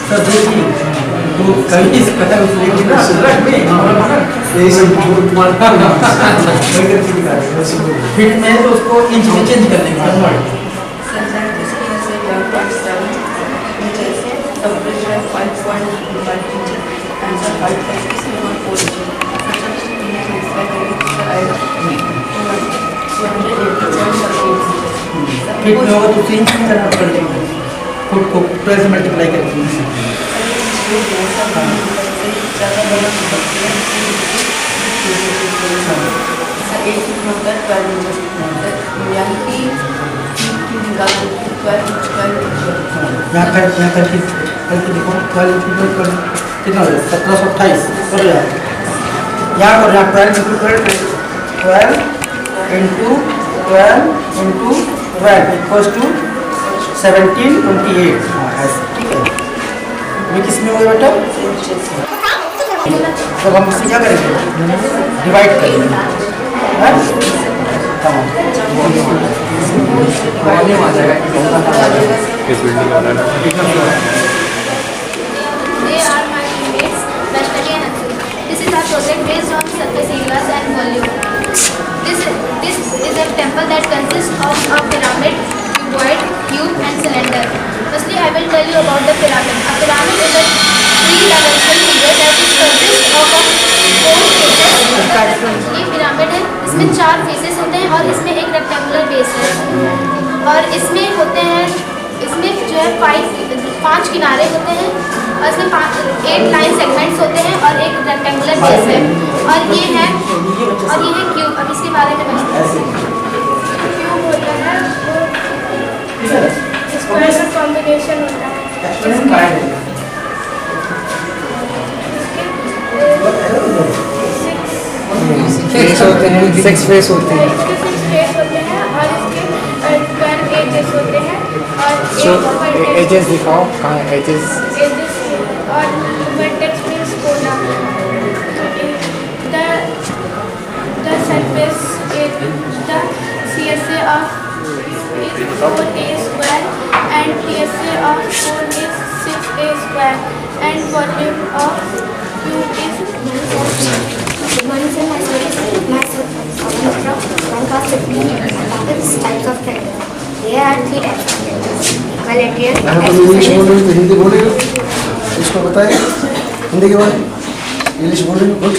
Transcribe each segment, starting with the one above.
Sir देखिए तो कहीं से पता नहीं ना यही सब फिट में तो उसको इंच में चेंज करने का फिट में होगा तो 3 इंच में करना पड़ेगा फुट को 12 से मल्टीप्लाई करके यहाँ करके देखो 12 कितना हो जाएगा 1728 करो यार यहाँ करो यहाँ 12 into 12 equals to 1728 ठीक है ये किस में होगा बेटा तो हम इससे क्या करेंगे डिवाइड करेंगे project based on surface areas and volume. This is a temple that consists of a pyramid, cuboid, cube and cylinder. Firstly, I will tell you about the pyramid. A pyramid is a three-dimensional figure that is consists of a 4 faces. ये pyramid है, इसमें 4 faces होते हैं और इसमें एक rectangular base है और इसमें होते हैं इसमें जो है 5 किनारे होते हैं और इसमें 8 लाइन सेगमेंट्स होते हैं और एक रेक्टेंगुलर बेस है और ये है क्यूब। अब इसके बारे में क्यूब होता है स्क्वायर का कॉम्बिनेशन होता है 6 फेस होते हैं और इसके 12 एजेस होते हैं और एजेस दिखाओ कहाँ एजेस और vertex means corner. The surface area, the CSA of is 4a square and PSA of 4 is 6a square and volume of cube is Good morning, sir. My name is myself from one class 15. Types of triangle. There are 3 types of triangles. Equilateral, isosceles. Hindi बोलेगा इसको बताएगा हिंदी के बारे में English बोलेगा बोल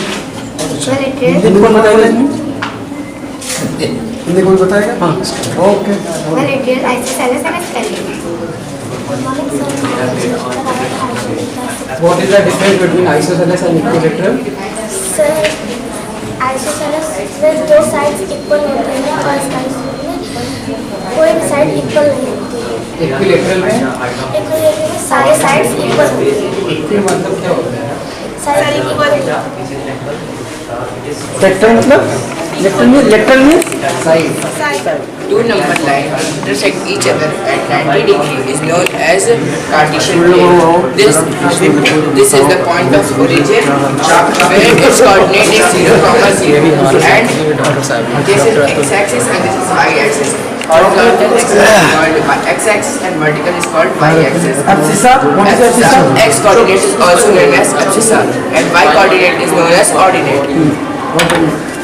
हिंदी को बताएगा हिंदी को बताएगा हाँ okay Equilateral, isosceles and scalar. Good morning, sir. What is the difference between isosceles and equilateral? Sir, isosceles में 2 sides equal होते हैं और scalar में कोई साइड इक्वल नहीं होती है। इक्विलेटरल में इक्विलेटरल में सारे साइड्स इक्वल होते हैं। इक्वल मतलब क्या होता है? सारे इक्वल लेक्टरल में side 2 number lines intersect each other at 90 degree is known as Cartesian plane. This is the point of origin where its coordinate is 0, 0 and this is x-axis and this is y-axis. Horizontal axis is called x-axis and vertical is called y-axis. Abscissa, what is abscissa? X coordinate is also known as abscissa and y coordinate is known as ordinate.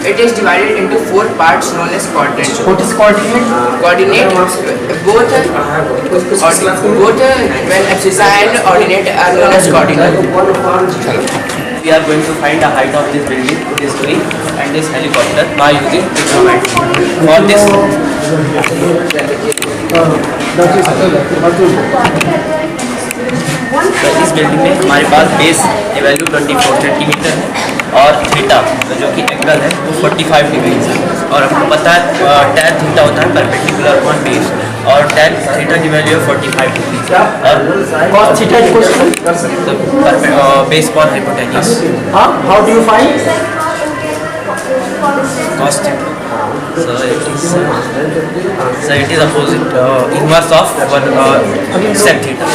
It is divided into 4 parts known as quadrants. What is coordinate? Coordinate, both when abscissa and ordinate are known as coordinate. We are going to find the height of this building, this tree and this helicopter by using trigonometry. For this, इस building में हमारे पास base value 24 centimetre है और theta जो कि angle है वो 45 degree है और आपको पता है टैन थीटा होता है परपेंडिकुलर ऑन बेस और टैन थीटा की वैल्यू है 45 डिग्री और Cos theta equals to base upon hypotenuse how do you find? cos theta. So it is opposite inverse of sec theta.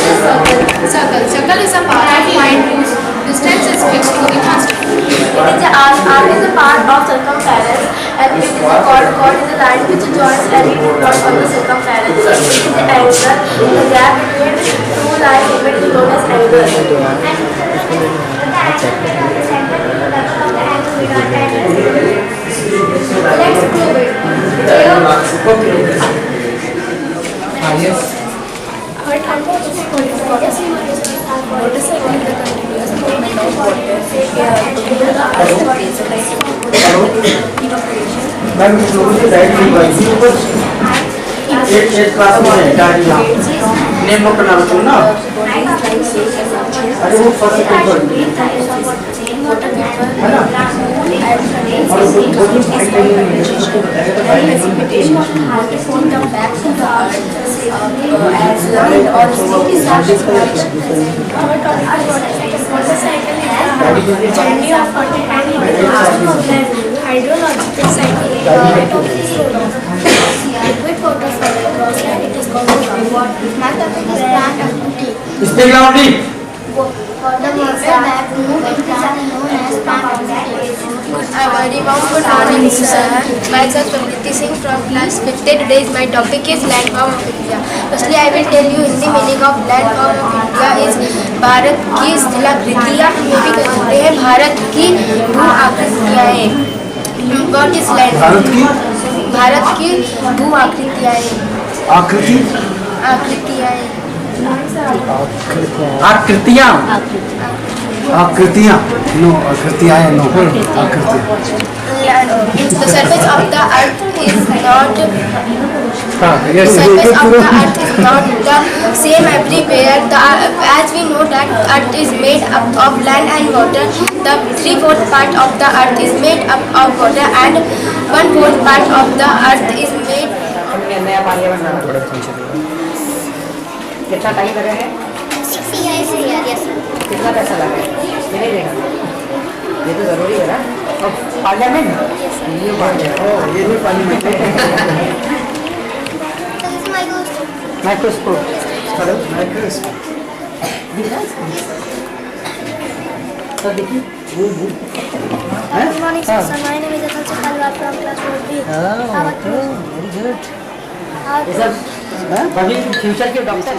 circle is a part of point whose distance is fixed to be constant. It is the Arm is a part of circumference, and it is called chord is a line which joins any two points on the circumference. It is the angle. The gap between two lines is known as angle. Let's prove it. Yes. What motorcycle is the continuous movement of water ma'am लोगों से directly bike ऊपर एक class में गाड़ी यहाँ name note करना रखो ना अरे वो फर्स्ट पेपर है ना और वो भी उसको बताएगा तो भाई ने hydrological cycle. Liquid water flows and it is called water. Math of it is plant activity. Spell loudly The water that move in plant is known as plant activity. Good morning, sir. Myself Samriti Singh from class 5th. Today's my topic is landform of India. Firstly, I will tell you Hindi meaning of landform of India is Bharat की स्थलाकृतियाँ में भी कहते हैं भारत की भू आकृतियाँ। What is land? Bharat की भू आकृतियाँ। आकृति आकृतियाँ। आकृतियाँ आकृतियाँ नो आकृतियाँ है नो आकृतियाँ The surface of the earth is not yes surface of the earth is not the same everywhere. As we know that earth is made up of land and water. The 3/4 part of the earth is made up of water and 1/4 part of the earth is made. कितना time लगा है? 6 years here, yes sir. कितना पैसा लगा है? ये नहीं देगा। ये तो जरूरी है ना। और पार्लियामेंट? ये पार्लियामेंट। ये भी पार्लियामेंट है। So this is my ghost. Microscope hello microscope तो देखिए Good morning sir. My name is Atal Chakal from class 4B. How about you? Very good How ये सब अभी फ्यूचर के doctor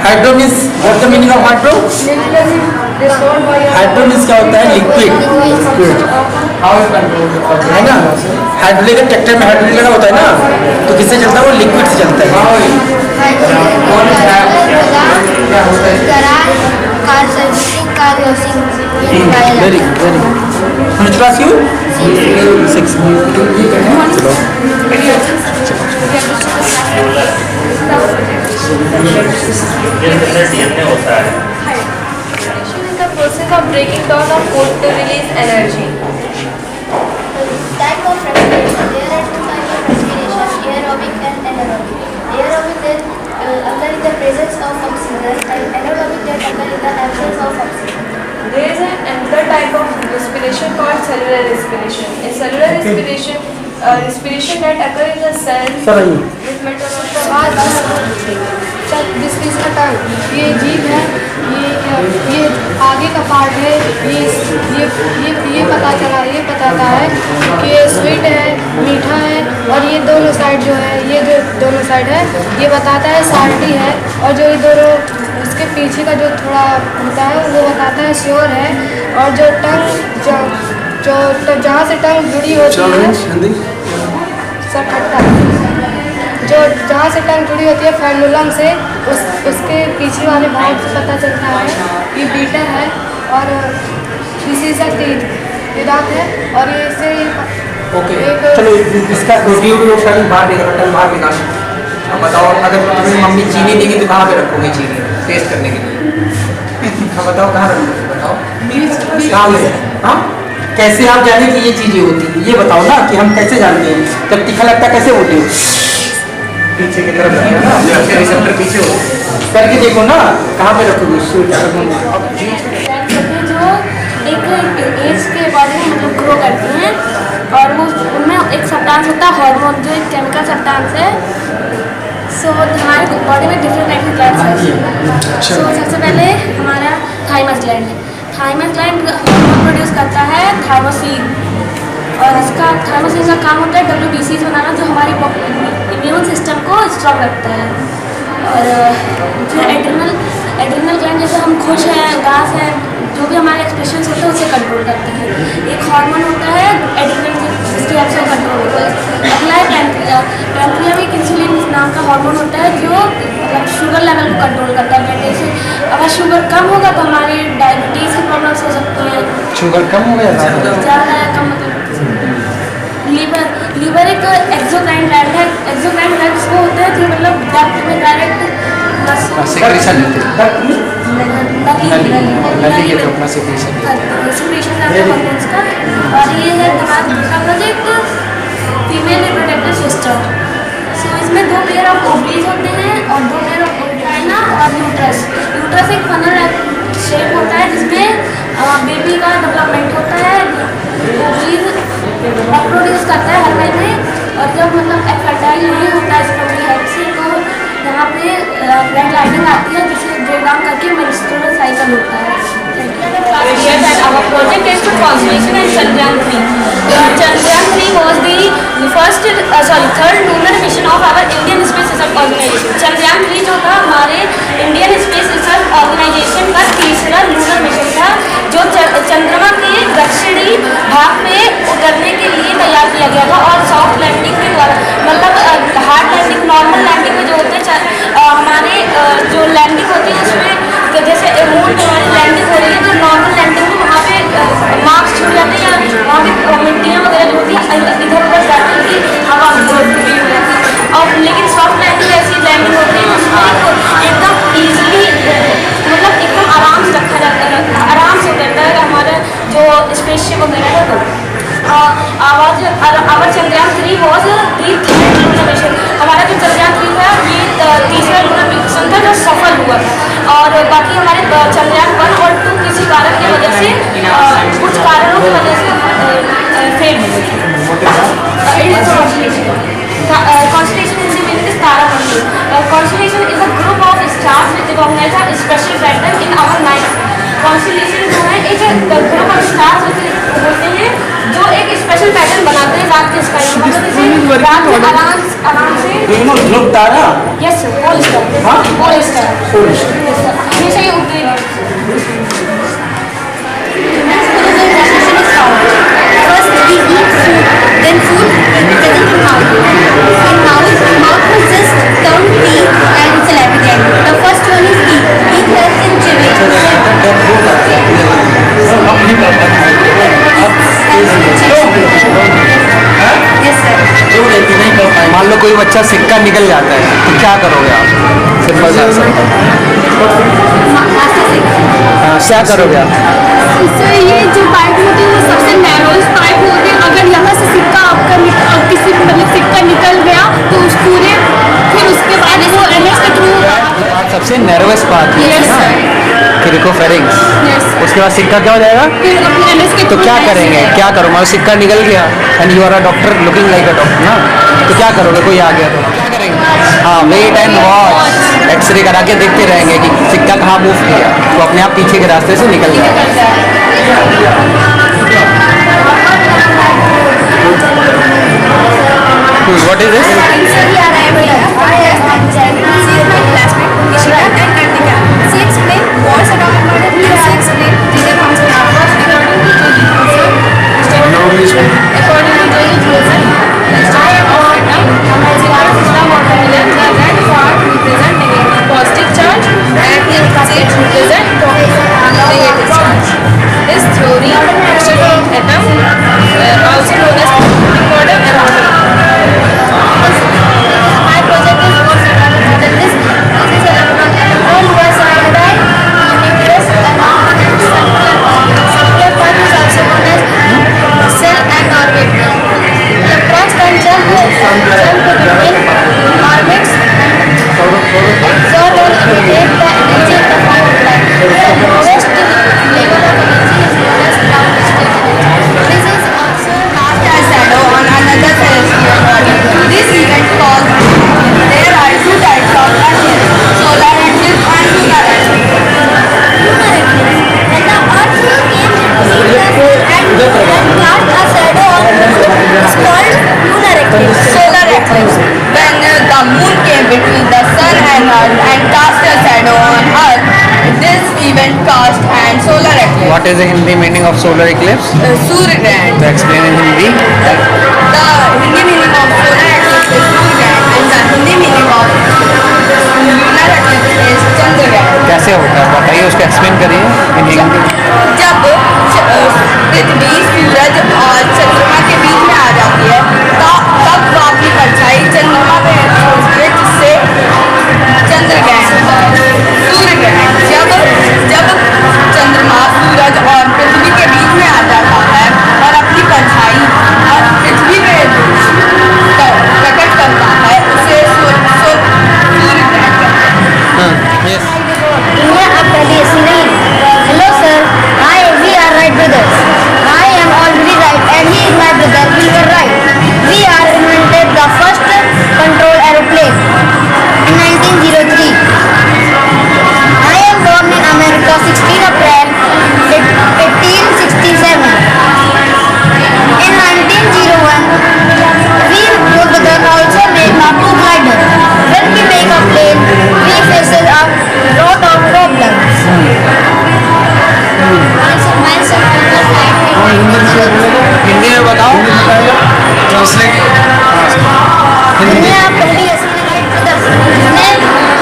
hydro means what the meaning of hydro? Hydro means क्या होता है? Liquid है ना। हाइड्रोलिक ट्रैक्टर में हाइड्रोलिक लगा होता है ना, तो किससे चलता है? वो लिक्विड से चलता है। क्या होता है? Garage, car servicing, car washing, ये बताया जाता वेरी है। Good, very good. Which class you? 6. Respiration is the process of breaking down of food to release energy. Type of respiration. There are two types of respiration: aerobic and anaerobic. Aerobic that occur in the presence of oxygen, and anaerobic that occur in the absence of oxygen. There is another type of respiration called cellular respiration. In cellular respiration, respiration that occurs in the cell sir आइए। with this is a टंग, ये जीभ है, ये आगे का part है, ये पता चला, ये बताता है कि ये स्वीट है, मीठा है, और ये दोनों साइड जो है, ये जो दोनों साइड है ये बताता है साल्टी है, और जो ये दोनों उसके पीछे का जो थोड़ा होता है वो बताता है श्योर है, और जो टंग जो जहाँ से टंग जुड़ी होती है सर खट्टा, जो जहाँ से टंग जुड़ी होती है फ्रेनुलम से, उसके पीछे वाले भाग से पता चलता है कि बीटर है, और दिस इज अ टीथ, ये दांत है, और ये से ओके, चलो इसका वीडियो फाइल बाहर निकाल। अब बताओ, अगर तुम्हें मम्मी चीनी देगी तो कहाँ पे रखोगे चीनी टेस्ट करने के लिए? हाँ बताओ, कहाँ रखोगे? बताओ कहाँ में? हाँ, कैसे आप जाने कि ये चीज़ें होती हैं, ये बताओ ना, कि हम कैसे जानते हैं जब तीखा लगता है कैसे होती है? पीछे की तरफ रखिए ना, रिसेप्टर पीछे हो करके देखो ना, कहाँ पे रखोगे? जो एक एज के अकॉर्डिंग मतलब ग्रो करती हैं, और वो उनमें एक सब्सटेंस होता है हार्मोन, जो एक केमिकल सब्सटेंस है। सो हमारे बॉडी में डिफरेंट टाइप के ग्लैंड्स हैं। सो सबसे पहले हमारा थाइमस ग्लैंड है। थाइमस ग्लैंड हार्मोन प्रोड्यूस करता है थाइरोसिन, और इसका थाइरोसिन का काम होता है WBC बनाना, जो हमारी इम्यून सिस्टम को स्ट्रॉन्ग रखता है। और फिर एड्रिनल ग्लैंड, जैसे हम खुश हैं, उदास हैं, जो भी हमारे एक्सप्रेशन होते हैं उसे कंट्रोल करते हैं। एक हार्मोन होता है एड्रिनल, जिसकी हेल्प से कंट्रोल होता है। अगला है पैंक्रिया। पैंक्रिया में एक इंसुलिन नाम का हार्मोन होता है, जो मतलब शुगर लेवल को कंट्रोल करता है। ब्लड से अगर शुगर कम होगा तो हमारी डायबिटीज़ की प्रॉब्लम्स हो सकती हैं। शुगर कम हो गया? ज़्यादा है कम मतलब। लीवर एक एक्सोक्राइन ग्लैंड है। एक्सोक्राइन ग्लैंड्स वो होते हैं जो मतलब डक्ट में डायरेक्ट सेक्रेशन होती है, नली के अपना सेक्रेशन करता है हार्मोन्स का। और ये है दिमाग का प्रोजेक्ट फीमेल रिप्रोडक्टिव सिस्टम। सो इसमें दो पेयर ऑफ ओवरीज होते हैं, और दो पेयर ऑफ वाजाइना और यूट्रस। यूट्रस एक फनल शेप होता है जिसमें बेबी का डेवलपमेंट होता है। ओवरीज प्रोड्यूस करता है हर महीने, और जब मतलब फर्टाइल नहीं होता है स्पर्म की हेल्प से, तो यहाँ पे रेड लाइनिंग आती है, जिसे ब्रेक डाउन करके मेंस्ट्रुअल साइकिल होता है। Our project is for constellation and Chandrayaan 3. Chandrayaan 3 was the third lunar mission of our Indian Space Research Organization. Chandrayaan 3 जो था हमारे इंडियन स्पेस रिसर्च ऑर्गेनाइजेशन का तीसरा लूनर मिशन था, जो चंद्रमा के दक्षिणी भाग में उतरने के लिए तैयार किया गया था, और सॉफ्ट लैंडिंग के द्वारा मतलब हार्ड लैंडिंग, नॉर्मल लैंडिंग में जो होते हैं हमारे जो लैंडिंग होती है उसमें, जैसे मून पे हमारी लैंडिंग हो रही है, तो नॉर्मल लैंडिंग में वहाँ पे मार्क्स छूट जाते हैं, या वहाँ पे मिट्टियाँ वगैरह जो होती है इधर उधर जाती है कि हवा फ्री हो जाती है। और लेकिन सॉफ्ट लैंडिंग ऐसी लैंडिंग होती है जिसमें एकदम ईजिली मतलब एकदम आराम से रखा जाता है, आराम से उतरता है हमारा जो स्पेसशिप वगैरह है। तो our Chandrayaan 3 was the third lunar mission. हमारा जो चंद्रयान 3 था ये तीसरा लूनर मिशन था जो सफल हुआ था, और बाकी हमारे चंद्रयान 1 और 2 किसी कारण की वजह से कुछ कारणों की वजह से फेल हो गए। Constellation in the meaning is तारामंडल. Constellation is a group of stars which recognize a special pattern in our night. Constellation जो है एक ग्रुप ऑफ स्टार्स होते हैं जो एक स्पेशल पैटर्न बनाते हैं रात के स्काई में, मतलब जैसे रात में आराम से ध्रुव तारा। Yes sir, pole star. हाँ, पोल स्टार हमेशा ही उगते हैं। First we eat food, then food present in mouth. In mouth was just tongue, teeth and saliva gland. The first one is teeth. Teeth अच्छा सिक्का निकल जाता है तो क्या करोगे आप? सिंपल सा आंसर। क्या करोगे आप? इससे ये जो पाइप होती है वो सबसे नैरोस्ट पाइप होती है। अगर यहाँ से सिक्का आपका किसी मतलब सिक्का निकल गया तो उस पूरे फिर उसके बाद वो एनएस के थ्रू सबसे नैरोवेस्ट पार्ट है Yes, ना, sir. क्रिकोफेरिंग्स। उसके बाद सिक्का क्या हो जाएगा? फिर अपने एनएस के तो through क्या ऐसे- करेंगे? क्या करो? मतलब सिक्का निकल गया and you are a doctor looking like a doctor ना, तो क्या करोगे? कोई आ गया तो क्या करेंगे? हाँ, वेट एंड वॉच, एक्सरे करा के देखते रहेंगे कि सिक्का कहाँ मूव किया, तो अपने आप पीछे के रास्ते से निकल जाएगा। What is this? Positive charge and it represent negative charge. This theory action of atom, also known as atomic model and atomic. My project is more similar than this. This is electron control was iodine, nucleus, and circular part is also known as cell and orbit. Electrons can jump between orbits and absorb or radiate the energy in the form of light. The lowest level of energy is known as ground state energy. This is also Cast a shadow on another celestial body. This event caused there are two types of eclipse: solar eclipse and lunar eclipse. lunar eclipse. When the Earth came between the sun and cast a shadow on the moon, it's called lunar eclipse. Solar eclipse, when the moon came between the sun and earth and cast a shadow on earth. This event caused and solar eclipse. What is the Hindi meaning of solar eclipse? Surya Grahant. To explain in Hindi. The Hindi meaning of solar eclipse is Surya Grahant and the Hindi meaning of lunar eclipse is Chandra Grahant. कैसे होता है बताइए, उसको explain करिए in Hindi। जब पृथ्वी सूरज और चंद्रमा के बीच में आ जाती है तब वो अपनी परछाई चंद्रमा पे छोड़ती है, जिससे चंद्र ग्रहण होता है। सूर्य ग्रहण जब चंद्रमा सूरज और पृथ्वी के बीच में आ जाता है और अपनी परछाई पृथ्वी पे प्रकट करता है, उसे सूर्य ग्रहण कहते हैं। India after this name. Hello sir, we are right brothers. I am already right and he is my brother, we were right. We are invented the first control aeroplane in 1903. I am born in America 16 April 1867. In 1901, we together also made Mapu glider. When we make a plane, we face a lot of problems. Hindi में बताओ। हिंदी आप पहली इसमें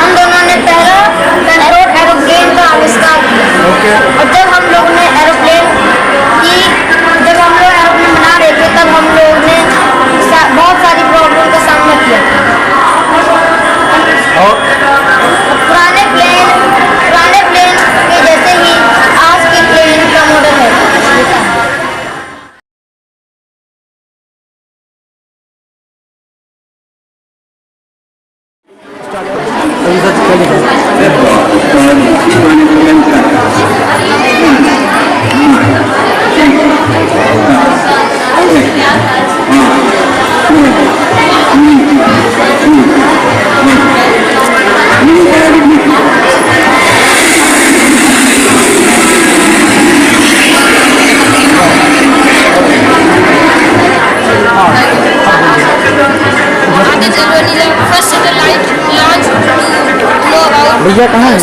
हम दोनों ने पहला control aeroplane का आविष्कार किया। और जब हम लोग ने एरोप्लेन बना रहे थे तब हम लोग ने बहुत सारी प्रॉब्लम का सामना किया। पुराने प्लेन के जैसे ही आज के प्लेन का मॉडल है। भैया कहाँ है?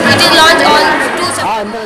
It is launched on 2 September.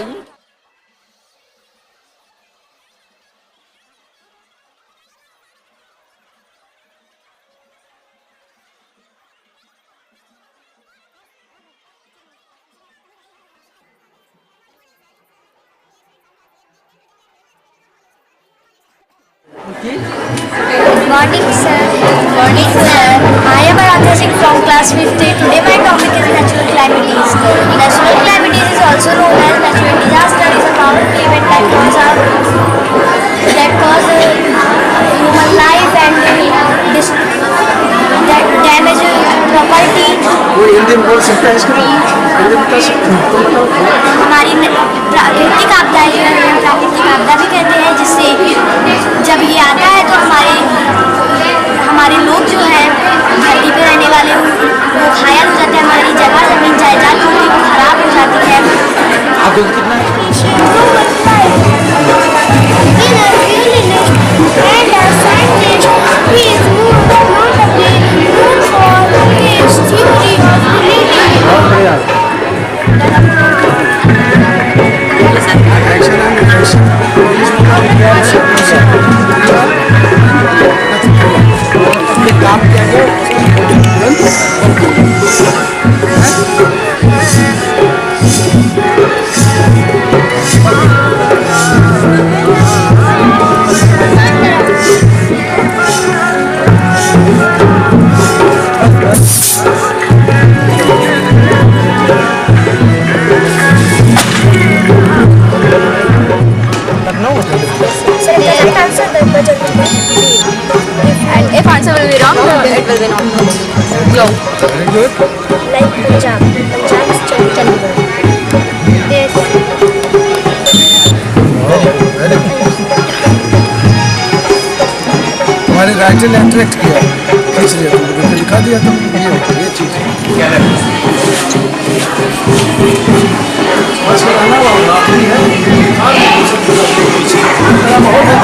Good morning, sir. morning, sir. I am Aradhya Singh from class 5th. Today my topic is natural calamities. Natural calamities is also known as natural disaster. Is a powerful event that cause human life and that damage property. वो हिंदी में बोल सकते हैं इसको? हिंदी में बता सकते हैं? तुम बताओ। हमारी प्राकृतिक आपदा जो है प्राकृतिक आपदा भी कहते हैं, जिससे जब ये आता है तो हमारे लोग जो है धरती पे रहने वाले वो घायल हो जाते हैं, हमारी जगह जमीन जायदाद होती वो खराब हो जाती है। आपको कितना बहुत बढ़िया एक्शन एंड रिफ्लेक्शन काम किया गया And if answer will be wrong, then it will be not. Go. Very good. Like Punjab. Punjab is Chandigarh. Yes. Very good. तुम्हारे राइटर ने अट्रैक्ट किया खींच लिया तुमको लिखा दिया तुम ये चीज़ बस कराना होगा आखिरी है बहुत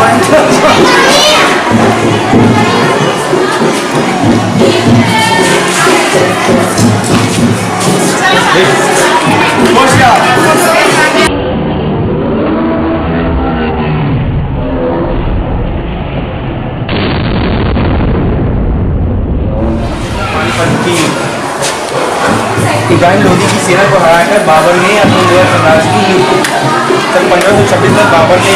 इब्राहिम लोदी की सेना को हराकर बाबर ने अपने लोअर साम्राज्य की सन 1526 में बाबर ने